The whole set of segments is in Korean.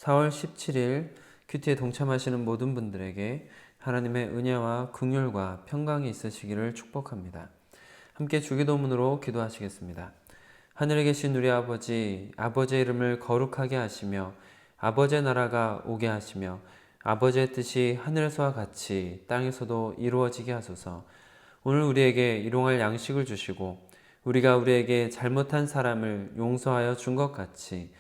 4월 17일 큐티에 동참하시는 모든 분들에게 하나님의 은혜와 긍휼과 평강이 있으시기를 축복합니다. 함께 주기도문으로 기도하시겠습니다. 하늘에 계신 우리 아버지, 아버지의 이름을 거룩하게 하시며 아버지의 나라가 오게 하시며 아버지의 뜻이 하늘에서와 같이 땅에서도 이루어지게 하소서. 오늘 우리에게 일용할 양식을 주시고 우리가 우리에게 잘못한 사람을 용서하여 준 것 같이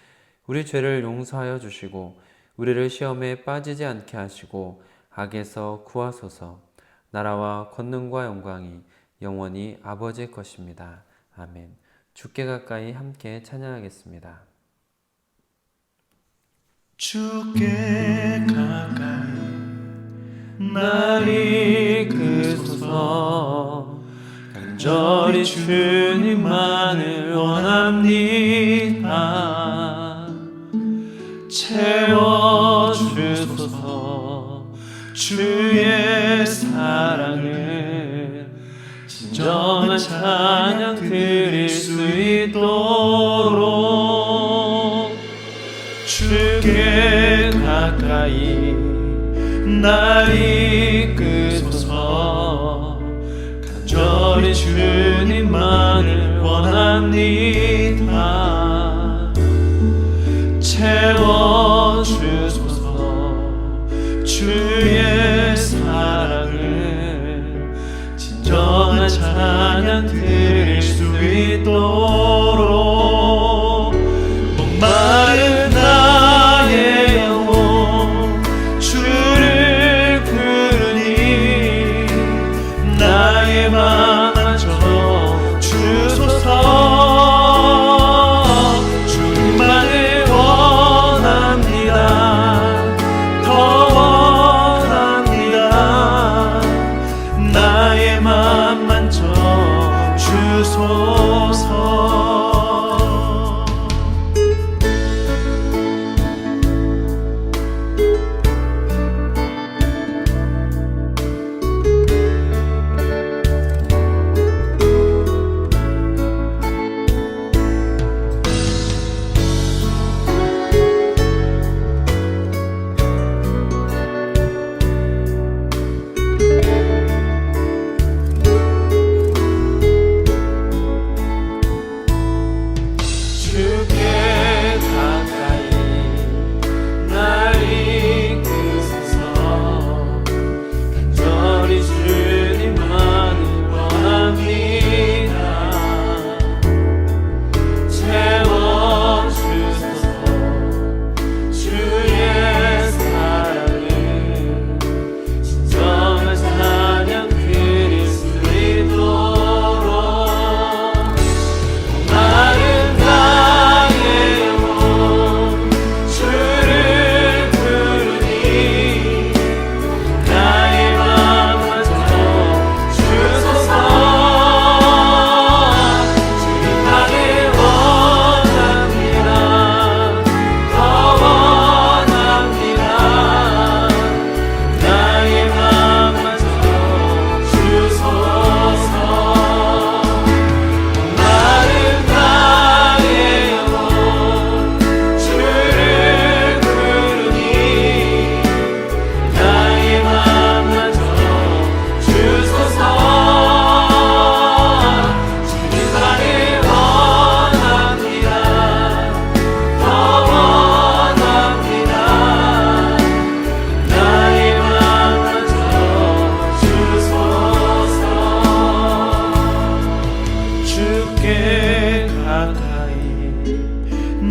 우리 죄를 용서하여 주시고 우리를 시험에 빠지지 않게 하시고 악에서 구하소서. 나라와 권능과 영광이 영원히 아버지의 것입니다. 아멘. 주께 가까이 함께 찬양하겠습니다. 주께 가까이 날 이끄소서. 간절히 주님만을 원합니다. 채워주소서. 주의 사랑을 진정한 찬양 드릴 수 있도록 주께 가까이 날 이끄소서. 간절히 주님만을 원합니다. 채워주소서. 주의 사랑을 진정한 찬양 드릴 수 있도록 목마른 나의 영혼 주를 부르니 나의 맘 만져 주소서. 주님만을 원합니다. 더 원합니다. 나의 맘 만져 주소서.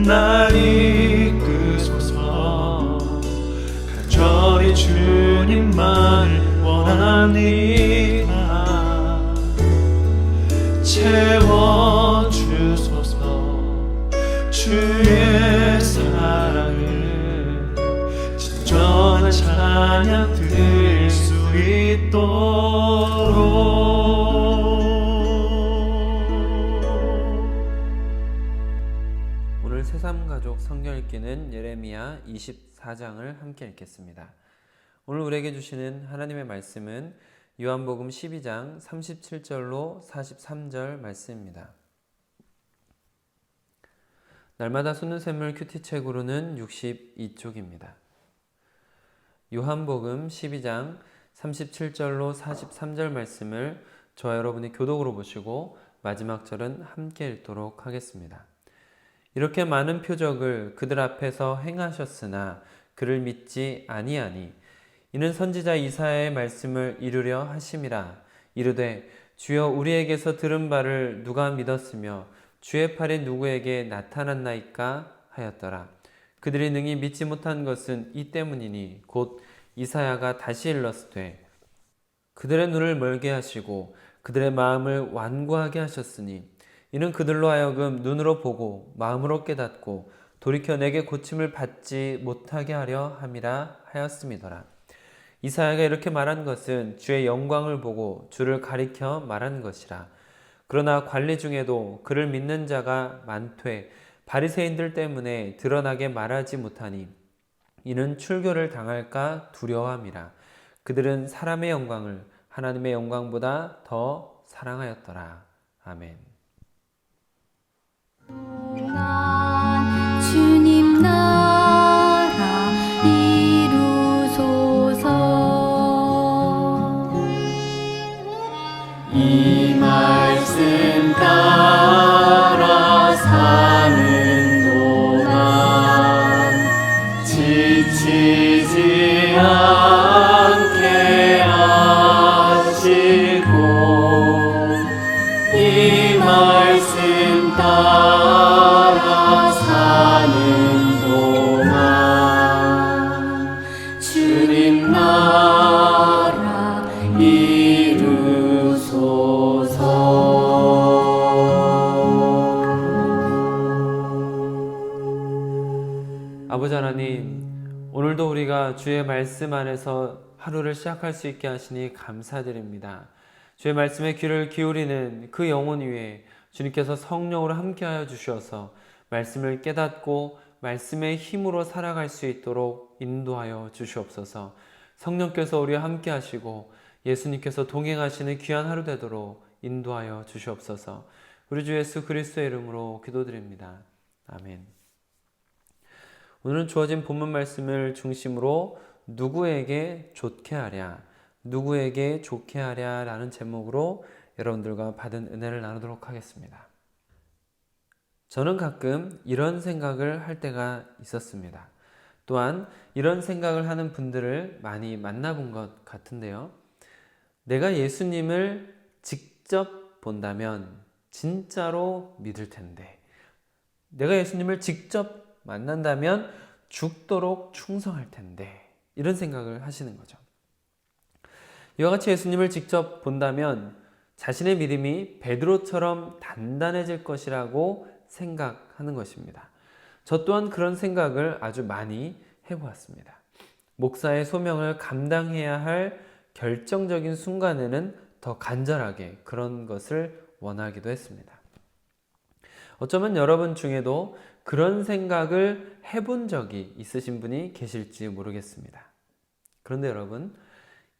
날 이끄소서. 간절히 주님만을 원합니다. 채워주소서. 주의 사랑을 진정한 찬양 드릴 수 있도록. 새삼가족 성경 읽기는 예레미야 24장을 함께 읽겠습니다. 오늘 우리에게 주시는 하나님의 말씀은 요한복음 12장 37절로 43절 말씀입니다. 날마다 솟는 샘물 큐티 책으로는 62쪽입니다. 요한복음 12장 37절로 43절 말씀을 저와 여러분이 교독으로 보시고 마지막 절은 함께 읽도록 하겠습니다. 이렇게 많은 표적을 그들 앞에서 행하셨으나 그를 믿지 아니하니 이는 선지자 이사야의 말씀을 이루려 하심이라. 이르되 주여 우리에게서 들은 바를 누가 믿었으며 주의 팔이 누구에게 나타났나이까 하였더라. 그들이 능히 믿지 못한 것은 이 때문이니 곧 이사야가 다시 일렀으되 그들의 눈을 멀게 하시고 그들의 마음을 완고하게 하셨으니 이는 그들로 하여금 눈으로 보고 마음으로 깨닫고 돌이켜 내게 고침을 받지 못하게 하려 함이라 하였음이더라. 이사야가 이렇게 말한 것은 주의 영광을 보고 주를 가리켜 말한 것이라. 그러나 관리 중에도 그를 믿는 자가 많되 바리새인들 때문에 드러나게 말하지 못하니 이는 출교를 당할까 두려워함이라. 그들은 사람의 영광을 하나님의 영광보다 더 사랑하였더라. 아멘. 주님 나라 이루소서. 이 말씀 따라 사는 동안 지치지 않게 하시고 이 말씀 따라 사는 동안 주님 나라 아버지 하나님, 오늘도 우리가 주의 말씀 안에서 하루를 시작할 수 있게 하시니 감사드립니다. 주의 말씀에 귀를 기울이는 그 영혼 위에 주님께서 성령으로 함께하여 주셔서 말씀을 깨닫고 말씀의 힘으로 살아갈 수 있도록 인도하여 주시옵소서. 성령께서 우리와 함께하시고 예수님께서 동행하시는 귀한 하루 되도록 인도하여 주시옵소서. 우리 주 예수 그리스도의 이름으로 기도드립니다. 아멘. 오늘은 주어진 본문 말씀을 중심으로 누구에게 좋게 하랴, 누구에게 좋게 하랴 라는 제목으로 여러분들과 받은 은혜를 나누도록 하겠습니다. 저는 가끔 이런 생각을 할 때가 있었습니다. 또한 이런 생각을 하는 분들을 많이 만나본 것 같은데요. 내가 예수님을 직접 본다면 진짜로 믿을 텐데, 내가 예수님을 직접 만난다면 죽도록 충성할 텐데, 이런 생각을 하시는 거죠. 이와 같이 예수님을 직접 본다면 자신의 믿음이 베드로처럼 단단해질 것이라고 생각하는 것입니다. 저 또한 그런 생각을 아주 많이 해보았습니다. 목사의 소명을 감당해야 할 결정적인 순간에는 더 간절하게 그런 것을 원하기도 했습니다. 어쩌면 여러분 중에도 그런 생각을 해본 적이 있으신 분이 계실지 모르겠습니다. 그런데 여러분,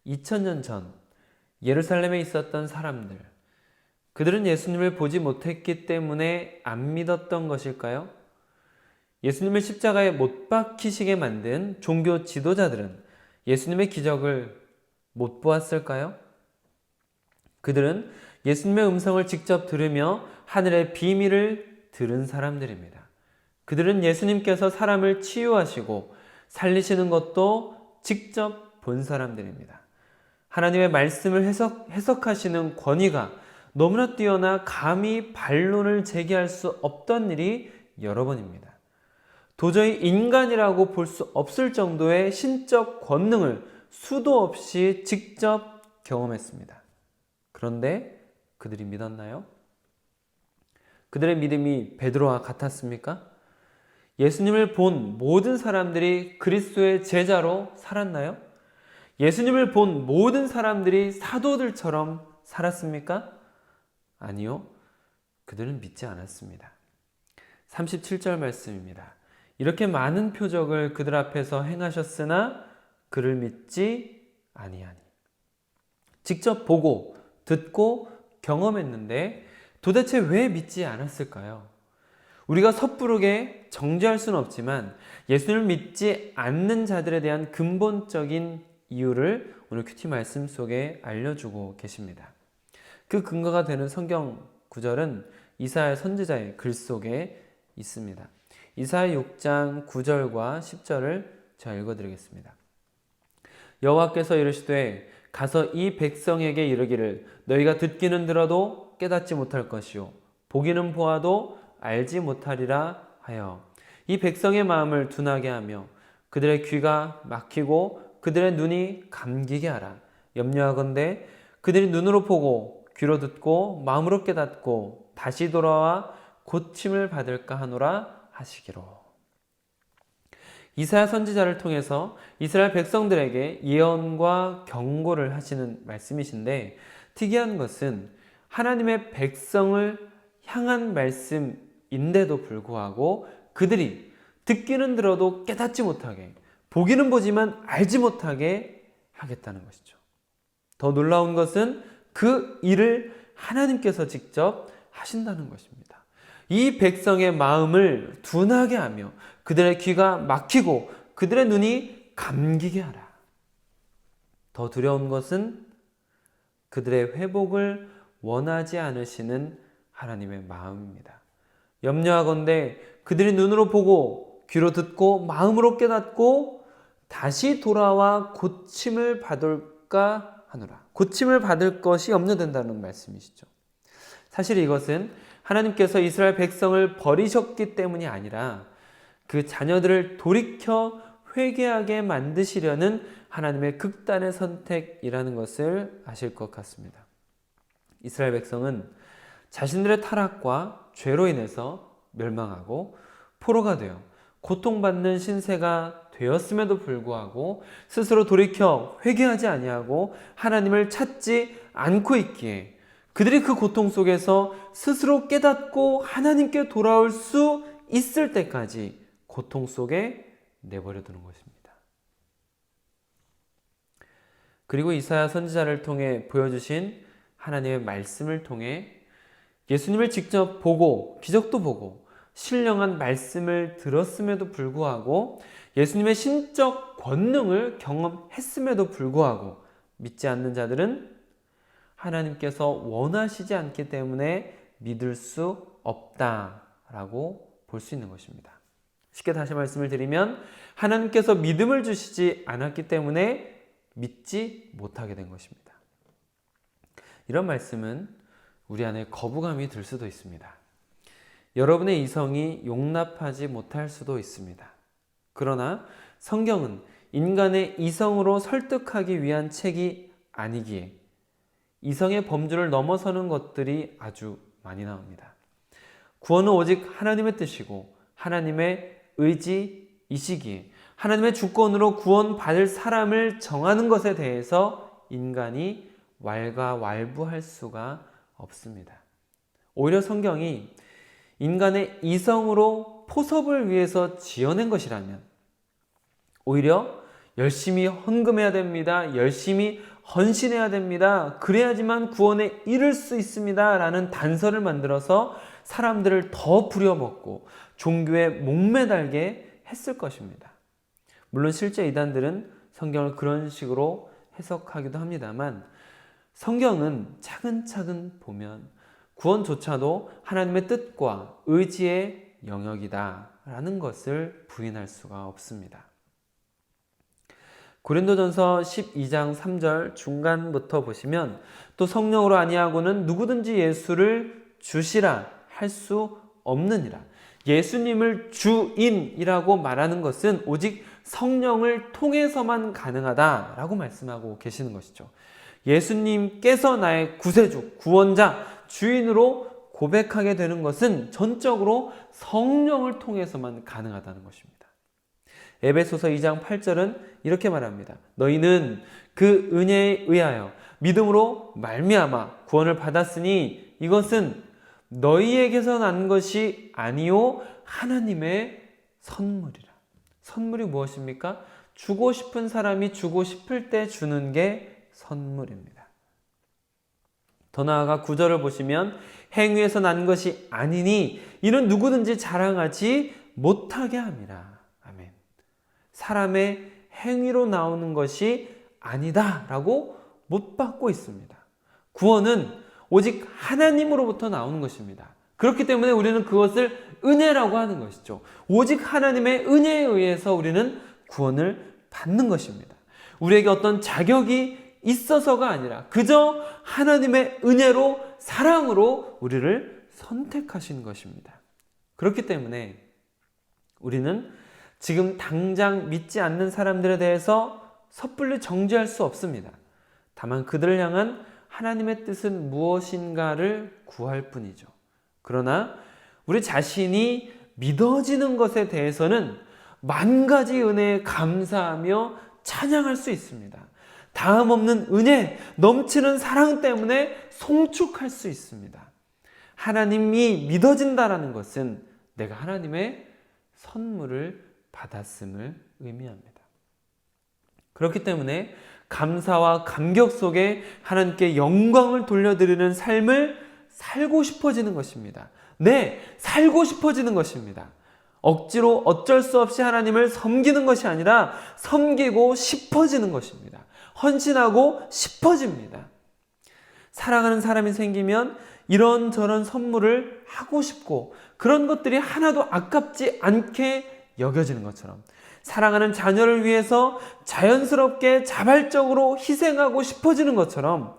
2000년 전 예루살렘에 있었던 사람들, 그들은 예수님을 보지 못했기 때문에 안 믿었던 것일까요? 예수님을 십자가에 못 박히시게 만든 종교 지도자들은 예수님의 기적을 못 보았을까요? 그들은 예수님의 음성을 직접 들으며 하늘의 비밀을 들은 사람들입니다. 그들은 예수님께서 사람을 치유하시고 살리시는 것도 직접 본 사람들입니다. 하나님의 말씀을 해석하시는 권위가 너무나 뛰어나 감히 반론을 제기할 수 없던 일이 여러 번입니다. 도저히 인간이라고 볼 수 없을 정도의 신적 권능을 수도 없이 직접 경험했습니다. 그런데 그들이 믿었나요? 그들의 믿음이 베드로와 같았습니까? 예수님을 본 모든 사람들이 그리스도의 제자로 살았나요? 예수님을 본 모든 사람들이 사도들처럼 살았습니까? 아니요. 그들은 믿지 않았습니다. 37절 말씀입니다. 이렇게 많은 표적을 그들 앞에서 행하셨으나 그를 믿지 아니하니. 직접 보고 듣고 경험했는데 도대체 왜 믿지 않았을까요? 우리가 섣부르게 정죄할 수는 없지만 예수님을 믿지 않는 자들에 대한 근본적인 이유를 오늘 큐티 말씀 속에 알려주고 계십니다. 그 근거가 되는 성경 구절은 이사야 선지자의 글 속에 있습니다. 이사야 6장 9절과 10절을 제가 읽어드리겠습니다. 여호와께서 이르시되 가서 이 백성에게 이르기를 너희가 듣기는 들어도 깨닫지 못할 것이요 보기는 보아도 알지 못하리라 하여 이 백성의 마음을 둔하게 하며 그들의 귀가 막히고 그들의 눈이 감기게 하라. 염려하건대 그들이 눈으로 보고 귀로 듣고 마음으로 깨닫고 다시 돌아와 고침을 받을까 하노라 하시기로. 이사야 선지자를 통해서 이스라엘 백성들에게 예언과 경고를 하시는 말씀이신데, 특이한 것은 하나님의 백성을 향한 말씀인데도 불구하고 그들이 듣기는 들어도 깨닫지 못하게, 보기는 보지만 알지 못하게 하겠다는 것이죠. 더 놀라운 것은 그 일을 하나님께서 직접 하신다는 것입니다. 이 백성의 마음을 둔하게 하며 그들의 귀가 막히고 그들의 눈이 감기게 하라. 더 두려운 것은 그들의 회복을 원하지 않으시는 하나님의 마음입니다. 염려하건대 그들이 눈으로 보고 귀로 듣고 마음으로 깨닫고 다시 돌아와 고침을 받을까 하노라. 고침을 받을 것이 염려된다는 말씀이시죠. 사실 이것은 하나님께서 이스라엘 백성을 버리셨기 때문이 아니라 그 자녀들을 돌이켜 회개하게 만드시려는 하나님의 극단의 선택이라는 것을 아실 것 같습니다. 이스라엘 백성은 자신들의 타락과 죄로 인해서 멸망하고 포로가 되어 고통받는 신세가 되었음에도 불구하고 스스로 돌이켜 회개하지 아니하고 하나님을 찾지 않고 있기에 그들이 그 고통 속에서 스스로 깨닫고 하나님께 돌아올 수 있을 때까지 고통 속에 내버려 두는 것입니다. 그리고 이사야 선지자를 통해 보여주신 하나님의 말씀을 통해 예수님을 직접 보고 기적도 보고 신령한 말씀을 들었음에도 불구하고 예수님의 신적 권능을 경험했음에도 불구하고 믿지 않는 자들은 하나님께서 원하시지 않기 때문에 믿을 수 없다라고 볼 수 있는 것입니다. 쉽게 다시 말씀을 드리면 하나님께서 믿음을 주시지 않았기 때문에 믿지 못하게 된 것입니다. 이런 말씀은 우리 안에 거부감이 들 수도 있습니다. 여러분의 이성이 용납하지 못할 수도 있습니다. 그러나 성경은 인간의 이성으로 설득하기 위한 책이 아니기에 이성의 범주를 넘어서는 것들이 아주 많이 나옵니다. 구원은 오직 하나님의 뜻이고 하나님의 의지이시기에 하나님의 주권으로 구원받을 사람을 정하는 것에 대해서 인간이 왈가왈부할 수가 없습니다. 오히려 성경이 인간의 이성으로 포섭을 위해서 지어낸 것이라면 오히려 열심히 헌금해야 됩니다. 열심히 헌신해야 됩니다. 그래야지만 구원에 이를 수 있습니다. 라는 단서를 만들어서 사람들을 더 부려먹고 종교에 목매달게 했을 것입니다. 물론 실제 이단들은 성경을 그런 식으로 해석하기도 합니다만 성경은 차근차근 보면 구원조차도 하나님의 뜻과 의지의 영역이다라는 것을 부인할 수가 없습니다. 고린도전서 12장 3절 중간부터 보시면 또 성령으로 아니하고는 누구든지 예수를 주시라 할 수 없느니라. 예수님을 주인이라고 말하는 것은 오직 성령을 통해서만 가능하다라고 말씀하고 계시는 것이죠. 예수님께서 나의 구세주, 구원자, 주인으로 고백하게 되는 것은 전적으로 성령을 통해서만 가능하다는 것입니다. 에베소서 2장 8절은 이렇게 말합니다. 너희는 그 은혜에 의하여 믿음으로 말미암아 구원을 받았으니 이것은 너희에게서 난 것이 아니요 하나님의 선물이라. 선물이 무엇입니까? 주고 싶은 사람이 주고 싶을 때 주는 게 선물입니다. 더 나아가 9절을 보시면 행위에서 난 것이 아니니 이는 누구든지 자랑하지 못하게 함이라. 아멘. 사람의 행위로 나오는 것이 아니다 라고 못 받고 있습니다. 구원은 오직 하나님으로부터 나오는 것입니다. 그렇기 때문에 우리는 그것을 은혜라고 하는 것이죠. 오직 하나님의 은혜에 의해서 우리는 구원을 받는 것입니다. 우리에게 어떤 자격이 있어서가 아니라 그저 하나님의 은혜로, 사랑으로 우리를 선택하신 것입니다. 그렇기 때문에 우리는 지금 당장 믿지 않는 사람들에 대해서 섣불리 정죄할 수 없습니다. 다만 그들을 향한 하나님의 뜻은 무엇인가를 구할 뿐이죠. 그러나 우리 자신이 믿어지는 것에 대해서는 만 가지 은혜에 감사하며 찬양할 수 있습니다. 다음 없는 은혜, 넘치는 사랑 때문에 송축할 수 있습니다. 하나님이 믿어진다라는 것은 내가 하나님의 선물을 받았음을 의미합니다. 그렇기 때문에 감사와 감격 속에 하나님께 영광을 돌려드리는 삶을 살고 싶어지는 것입니다. 네, 살고 싶어지는 것입니다. 억지로 어쩔 수 없이 하나님을 섬기는 것이 아니라 섬기고 싶어지는 것입니다. 헌신하고 싶어집니다. 사랑하는 사람이 생기면 이런저런 선물을 하고 싶고 그런 것들이 하나도 아깝지 않게 여겨지는 것처럼 사랑하는 자녀를 위해서 자연스럽게 자발적으로 희생하고 싶어지는 것처럼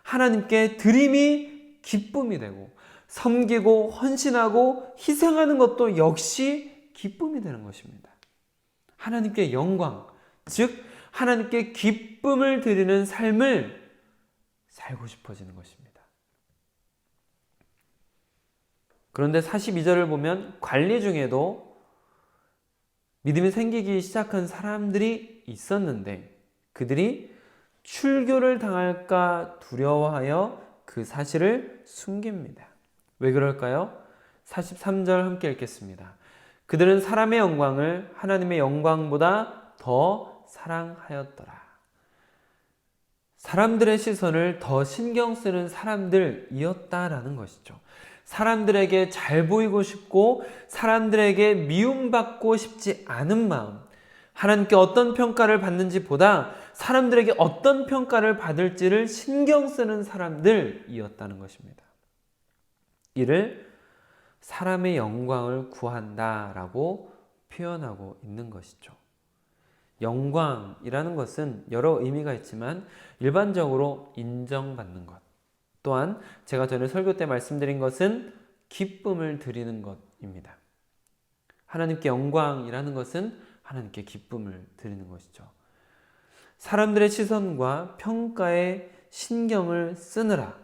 하나님께 드림이 기쁨이 되고 섬기고 헌신하고 희생하는 것도 역시 기쁨이 되는 것입니다. 하나님께 영광, 즉 하나님께 기쁨을 드리는 삶을 살고 싶어지는 것입니다. 그런데 42절을 보면 관리 중에도 믿음이 생기기 시작한 사람들이 있었는데 그들이 출교를 당할까 두려워하여 그 사실을 숨깁니다. 왜 그럴까요? 43절 함께 읽겠습니다. 그들은 사람의 영광을 하나님의 영광보다 더 사랑하였더라. 사람들의 시선을 더 신경 쓰는 사람들이었다라는 것이죠. 사람들에게 잘 보이고 싶고 사람들에게 미움받고 싶지 않은 마음, 하나님께 어떤 평가를 받는지 보다 사람들에게 어떤 평가를 받을지를 신경 쓰는 사람들이었다는 것입니다. 이를 사람의 영광을 구한다라고 표현하고 있는 것이죠. 영광이라는 것은 여러 의미가 있지만 일반적으로 인정받는 것, 또한 제가 전에 설교 때 말씀드린 것은 기쁨을 드리는 것입니다. 하나님께 영광이라는 것은 하나님께 기쁨을 드리는 것이죠. 사람들의 시선과 평가에 신경을 쓰느라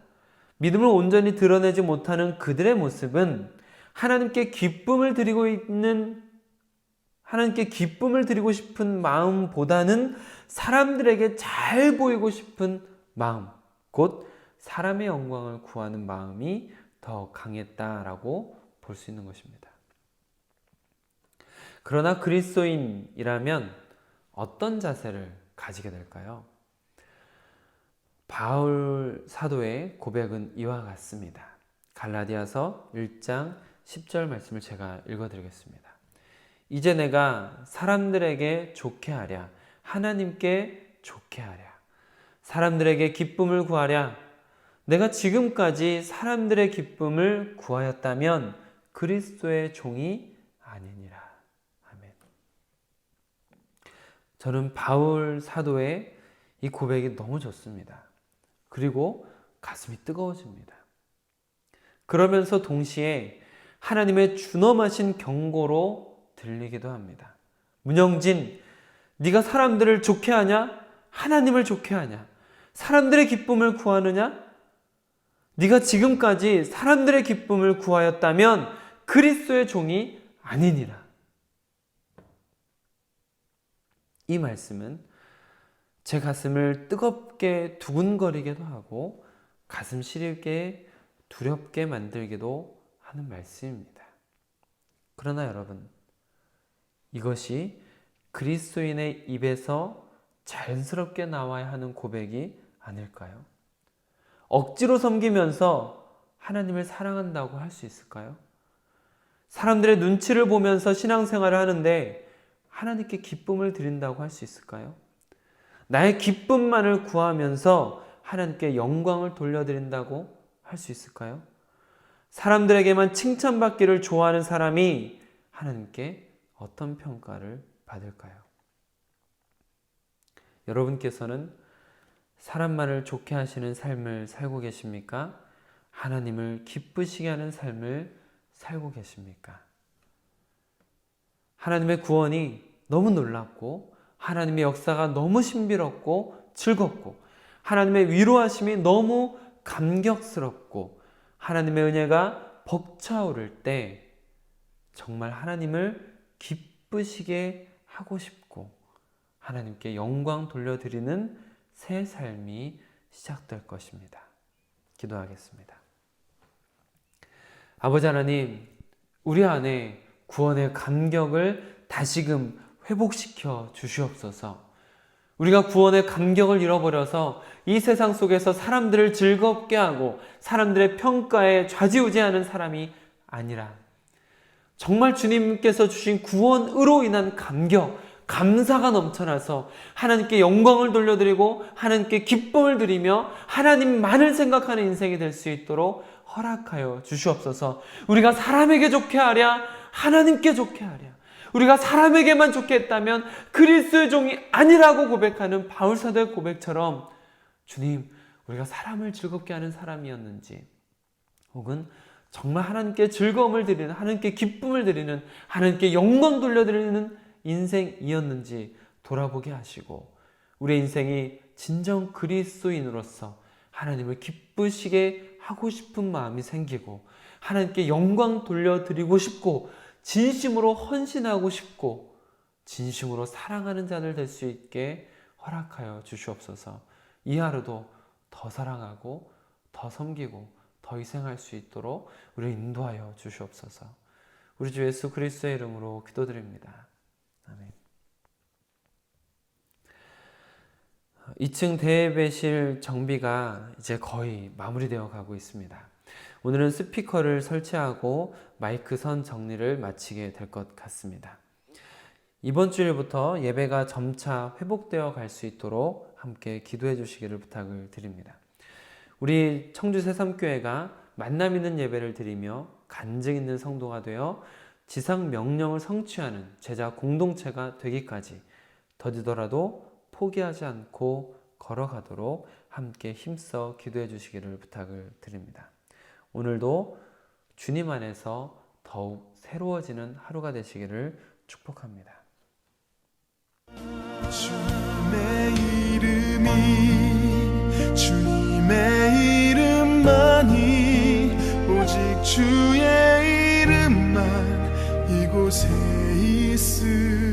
믿음을 온전히 드러내지 못하는 그들의 모습은 하나님께 기쁨을 드리고 싶은 마음보다는 사람들에게 잘 보이고 싶은 마음, 곧 사람의 영광을 구하는 마음이 더 강했다라고 볼 수 있는 것입니다. 그러나 그리스도인이라면 어떤 자세를 가지게 될까요? 바울 사도의 고백은 이와 같습니다. 갈라디아서 1장 10절 말씀을 제가 읽어드리겠습니다. 이제 내가 사람들에게 좋게 하랴, 하나님께 좋게 하랴, 사람들에게 기쁨을 구하랴. 내가 지금까지 사람들의 기쁨을 구하였다면 그리스도의 종이 아니니라. 아멘. 저는 바울 사도의 이 고백이 너무 좋습니다. 그리고 가슴이 뜨거워집니다. 그러면서 동시에 하나님의 준엄하신 경고로 들리기도 합니다. 문영진, 네가 사람들을 좋게 하냐? 하나님을 좋게 하냐? 사람들의 기쁨을 구하느냐? 네가 지금까지 사람들의 기쁨을 구하였다면 그리스도의 종이 아니니라. 이 말씀은 제 가슴을 뜨겁게 두근거리게도 하고 가슴 시리게 두렵게 만들기도 하는 말씀입니다. 그러나 여러분, 이것이 그리스도인의 입에서 자연스럽게 나와야 하는 고백이 아닐까요? 억지로 섬기면서 하나님을 사랑한다고 할 수 있을까요? 사람들의 눈치를 보면서 신앙생활을 하는데 하나님께 기쁨을 드린다고 할 수 있을까요? 나의 기쁨만을 구하면서 하나님께 영광을 돌려드린다고 할 수 있을까요? 사람들에게만 칭찬받기를 좋아하는 사람이 하나님께 어떤 평가를 받을까요? 여러분께서는 사람만을 좋게 하시는 삶을 살고 계십니까? 하나님을 기쁘시게 하는 삶을 살고 계십니까? 하나님의 구원이 너무 놀랍고 하나님의 역사가 너무 신비롭고 즐겁고 하나님의 위로하심이 너무 감격스럽고 하나님의 은혜가 벅차오를 때 정말 하나님을 기쁘시게 하고 싶고 하나님께 영광 돌려드리는 새 삶이 시작될 것입니다. 기도하겠습니다. 아버지 하나님, 우리 안에 구원의 감격을 다시금 회복시켜 주시옵소서. 우리가 구원의 감격을 잃어버려서 이 세상 속에서 사람들을 즐겁게 하고 사람들의 평가에 좌지우지하는 사람이 아니라 정말 주님께서 주신 구원으로 인한 감격, 감사가 넘쳐나서 하나님께 영광을 돌려드리고 하나님께 기쁨을 드리며 하나님만을 생각하는 인생이 될 수 있도록 허락하여 주시옵소서. 우리가 사람에게 좋게 하랴 하나님께 좋게 하랴. 우리가 사람에게만 좋게 했다면 그리스도의 종이 아니라고 고백하는 바울사도의 고백처럼 주님, 우리가 사람을 즐겁게 하는 사람이었는지 혹은 정말 하나님께 즐거움을 드리는, 하나님께 기쁨을 드리는, 하나님께 영광 돌려드리는 인생이었는지 돌아보게 하시고 우리의 인생이 진정 그리스도인으로서 하나님을 기쁘시게 하고 싶은 마음이 생기고 하나님께 영광 돌려드리고 싶고 진심으로 헌신하고 싶고 진심으로 사랑하는 자들 될 수 있게 허락하여 주시옵소서. 이 하루도 더 사랑하고 더 섬기고 더 희생할 수 있도록 우리를 인도하여 주시옵소서. 우리 주 예수 그리스도의 이름으로 기도드립니다. 아멘. 2층 대예배실 정비가 이제 거의 마무리되어 가고 있습니다. 오늘은 스피커를 설치하고 마이크 선 정리를 마치게 될 것 같습니다. 이번 주일부터 예배가 점차 회복되어 갈 수 있도록 함께 기도해 주시기를 부탁을 드립니다. 우리 청주 새삼교회가 만남 있는 예배를 드리며 간증 있는 성도가 되어 지상 명령을 성취하는 제자 공동체가 되기까지 더디더라도 포기하지 않고 걸어가도록 함께 힘써 기도해 주시기를 부탁을 드립니다. 오늘도 주님 안에서 더욱 새로워지는 하루가 되시기를 축복합니다. 주님의 이름이 주님의 이름만이 오직 주의 이름만 이곳에 있으리